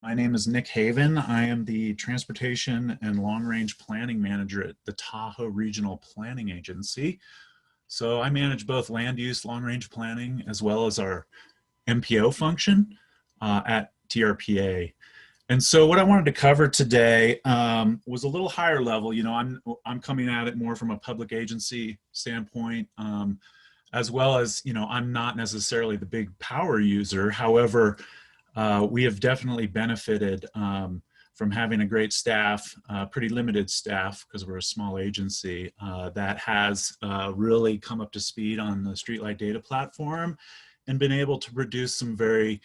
My name is Nick Haven. I am the Transportation and Long Range Planning Manager at the Tahoe Regional Planning Agency. So I manage both land use long range planning as well as our MPO function at TRPA. And so what I wanted to cover today was a little higher level. I'm coming at it more from a public agency standpoint, as well as, I'm not necessarily the big power user. However, we have definitely benefited from having a great staff, pretty limited staff because we're a small agency that has really come up to speed on the streetlight data platform and been able to produce some very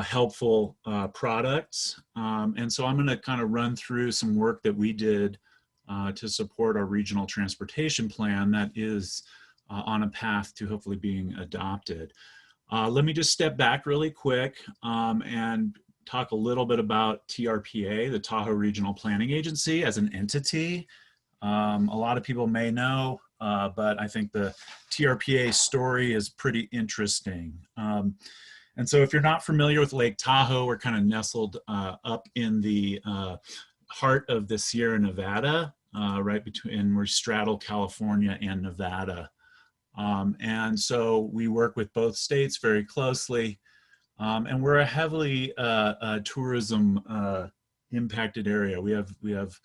helpful products. And so I'm going to kind of run through some work that we did to support our regional transportation plan that is on a path to hopefully being adopted. Let me just step back really quick and talk a little bit about TRPA, the Tahoe Regional Planning Agency, as an entity. A lot of people may know, but I think the TRPA story is pretty interesting. And so if you're not familiar with Lake Tahoe, we're kind of nestled up in the heart of the Sierra Nevada, right between, we straddle California and Nevada. And so we work with both states very closely, and we're a heavily tourism impacted area. We have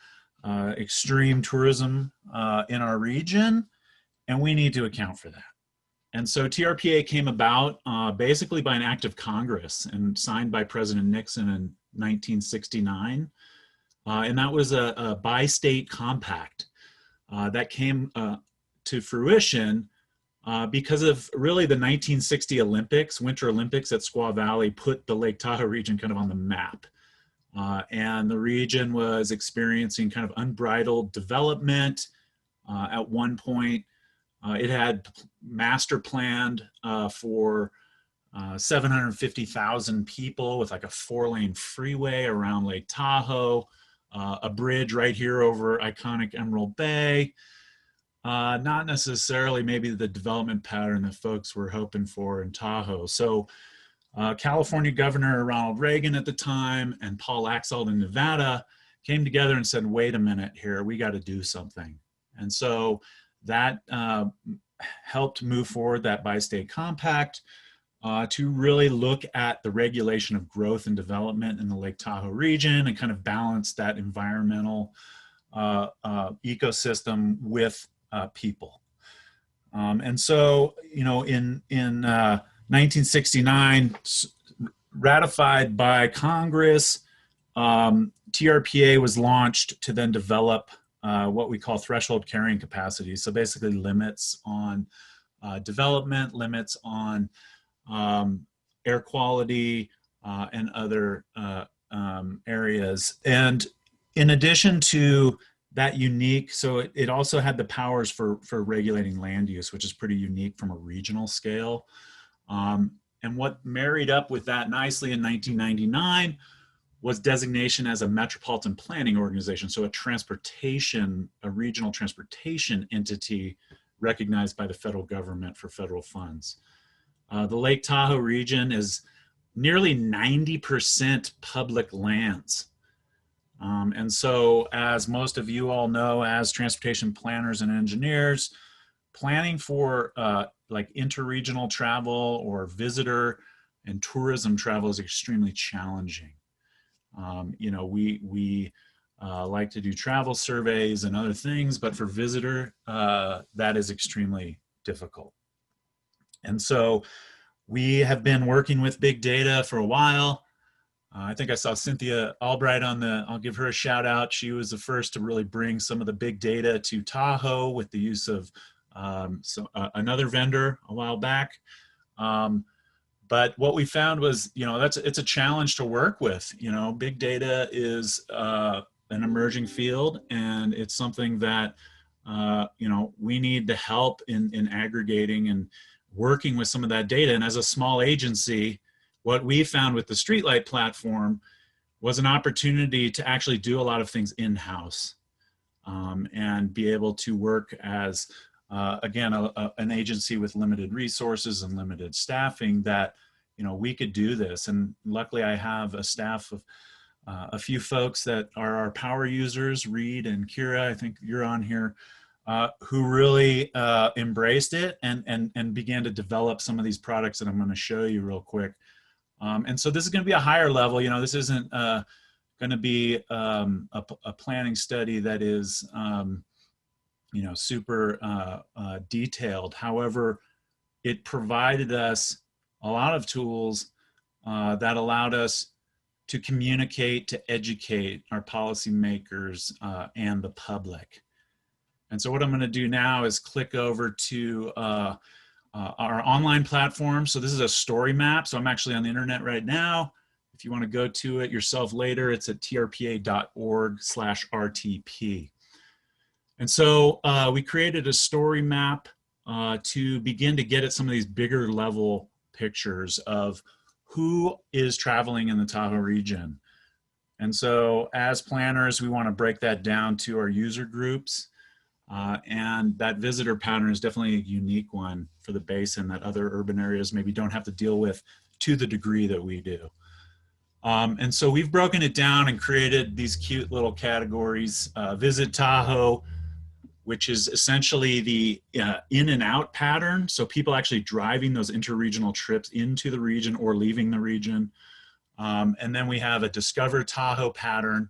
extreme tourism in our region, and we need to account for that. And so TRPA came about basically by an act of Congress and signed by President Nixon in 1969. And that was a bi-state compact that came to fruition because of really the 1960 Olympics, Winter Olympics at Squaw Valley put the Lake Tahoe region kind of on the map. And the region was experiencing kind of unbridled development. At one point, it had master planned for 750,000 people with like a 4-lane freeway around Lake Tahoe, a bridge right here over iconic Emerald Bay. Not necessarily maybe the development pattern that folks were hoping for in Tahoe. So California Governor Ronald Reagan at the time and Paul Laxalt in Nevada came together and said, wait a minute here, we got to do something. And so that helped move forward that bi-state compact to really look at the regulation of growth and development in the Lake Tahoe region and kind of balance that environmental ecosystem with people. And so, in 1969, ratified by Congress, TRPA was launched to then develop what we call threshold carrying capacity. So basically limits on development, limits on air quality and other areas. And in addition to that unique, so it also had the powers for regulating land use, which is pretty unique from a regional scale. And what married up with that nicely in 1999 was designation as a metropolitan planning organization. So a regional transportation entity recognized by the federal government for federal funds. The Lake Tahoe region is nearly 90% public lands. And so, as most of you all know, as transportation planners and engineers, planning for like interregional travel or visitor and tourism travel is extremely challenging. We like to do travel surveys and other things, but for visitor, that is extremely difficult. And so we have been working with big data for a while. I think I saw Cynthia Albright I'll give her a shout out. She was the first to really bring some of the big data to Tahoe with the use of another vendor a while back. But what we found was, it's a challenge to work with. Big data is an emerging field, and it's something that, we need to help in aggregating and working with some of that data. And as a small agency, what we found with the Streetlight platform was an opportunity to actually do a lot of things in-house and be able to work as, again, an agency with limited resources and limited staffing that, we could do this. And luckily I have a staff of A few folks that are our power users, Reed and Kira, I think you're on here, who really embraced it and began to develop some of these products that I'm going to show you real quick. And so this is going to be a higher level. You know, this isn't going to be a planning study that is, you know, super detailed. However, it provided us a lot of tools that allowed us to communicate, to educate our policymakers and the public. And so what I'm going to do now is click over to our online platform. So this is a story map. So I'm actually on the internet right now. If you want to go to it yourself later, it's at trpa.org/RTP. And so we created a story map to begin to get at some of these bigger level pictures of who is traveling in the Tahoe region. And so as planners, we want to break that down to our user groups. And that visitor pattern is definitely a unique one for the basin that other urban areas maybe don't have to deal with to the degree that we do. And so we've broken it down and created these cute little categories. Visit Tahoe, which is essentially the in and out pattern. So people actually driving those interregional trips into the region or leaving the region. And then we have a Discover Tahoe pattern,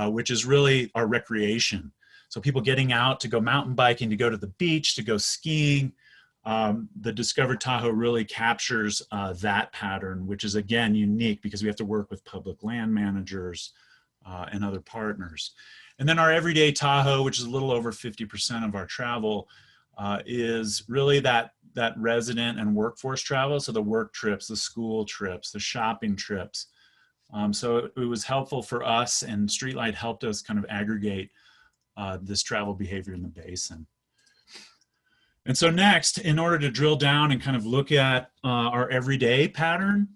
which is really our recreation. So people getting out to go mountain biking, to go to the beach, to go skiing. The Discover Tahoe really captures that pattern, which is again unique because we have to work with public land managers and other partners. And then our Everyday Tahoe, which is a little over 50% of our travel, is really that resident and workforce travel. So the work trips, the school trips, the shopping trips. So it was helpful for us, and Streetlight helped us kind of aggregate this travel behavior in the basin. And so next, in order to drill down and kind of look at our everyday pattern,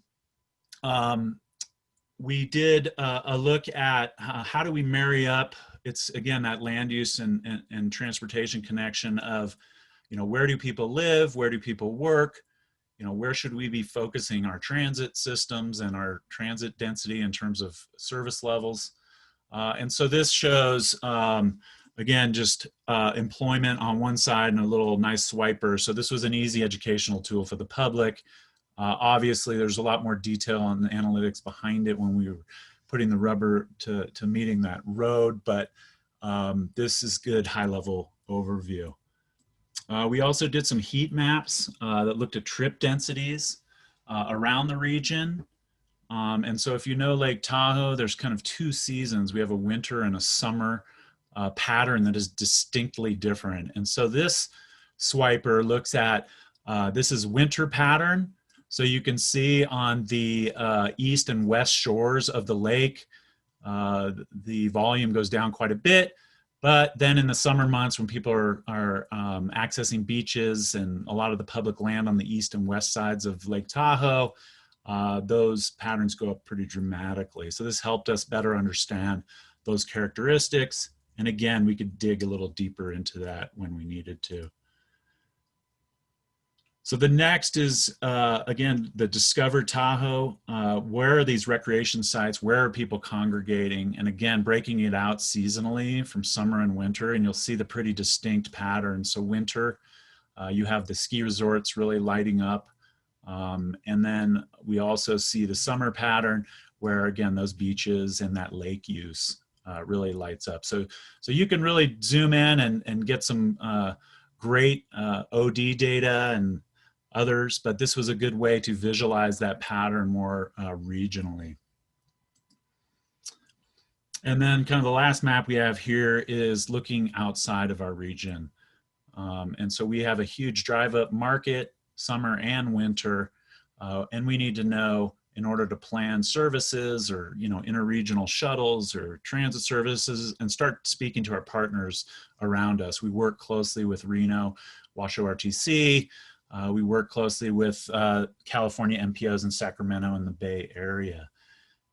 we did a look at how do we marry up. It's again that land use and transportation connection of, you know, where do people live, where do people work, you know, where should we be focusing our transit systems and our transit density in terms of service levels. And so this shows, again, just employment on one side and a little nice swiper. So this was an easy educational tool for the public. Obviously, there's a lot more detail on the analytics behind it when we were putting the rubber to meeting that road, but this is good high-level overview. We also did some heat maps that looked at trip densities around the region. And so if you know Lake Tahoe, there's kind of two seasons. We have a winter and a summer pattern that is distinctly different. And so this swiper looks at, this is winter pattern. So you can see on the east and west shores of the lake, the volume goes down quite a bit. But then in the summer months when people are accessing beaches and a lot of the public land on the east and west sides of Lake Tahoe, those patterns go up pretty dramatically. So this helped us better understand those characteristics. And again, we could dig a little deeper into that when we needed to. So the next is, again, the Discover Tahoe. Where are these recreation sites? Where are people congregating? And again, breaking it out seasonally from summer and winter, and you'll see the pretty distinct pattern. So winter, you have the ski resorts really lighting up. And then we also see the summer pattern where, again, those beaches and that lake use really lights up. So you can really zoom in and get some great OD data and others, but this was a good way to visualize that pattern more regionally. And then kind of the last map we have here is looking outside of our region. And so we have a huge drive up market, summer and winter, and we need to know in order to plan services or, you know, interregional shuttles or transit services and start speaking to our partners around us. We work closely with Reno, Washoe RTC. We work closely with California MPOs in Sacramento and the Bay Area.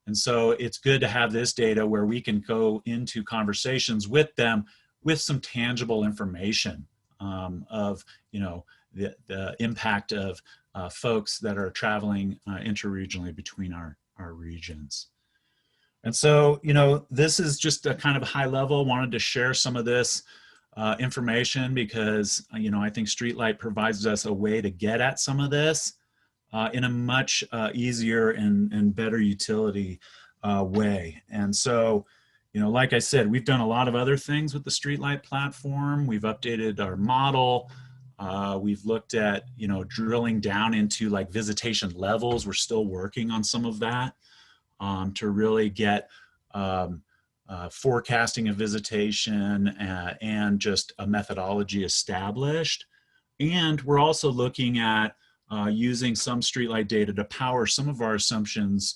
And so it's good to have this data where we can go into conversations with them with some tangible information of, you know, the impact of folks that are traveling interregionally between our regions. And so, you know, this is just a kind of high level. Wanted to share some of this information because, you know, I think Streetlight provides us a way to get at some of this in a much easier and better utility way. And so, you know, like I said, we've done a lot of other things with the Streetlight platform. We've updated our model. We've looked at, you know, drilling down into like visitation levels. We're still working on some of that to really get um, forecasting of visitation and just a methodology established. And we're also looking at using some streetlight data to power some of our assumptions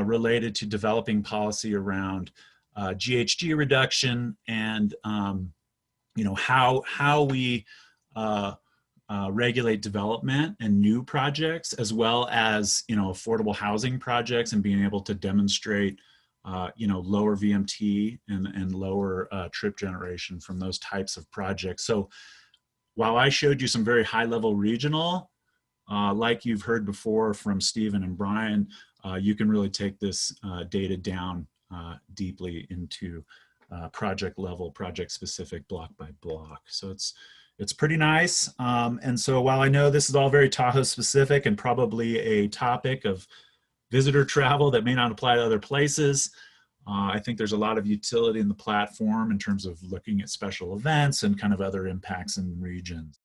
related to developing policy around GHG reduction and you know how we regulate development and new projects, as well as, you know, affordable housing projects, and being able to demonstrate you know, lower VMT and lower trip generation from those types of projects. So while I showed you some very high level regional, like you've heard before from Stephen and Brian, you can really take this data down deeply into project level, project specific, block by block. So it's pretty nice. And so while I know this is all very Tahoe specific and probably a topic of visitor travel that may not apply to other places, I think there's a lot of utility in the platform in terms of looking at special events and kind of other impacts in regions.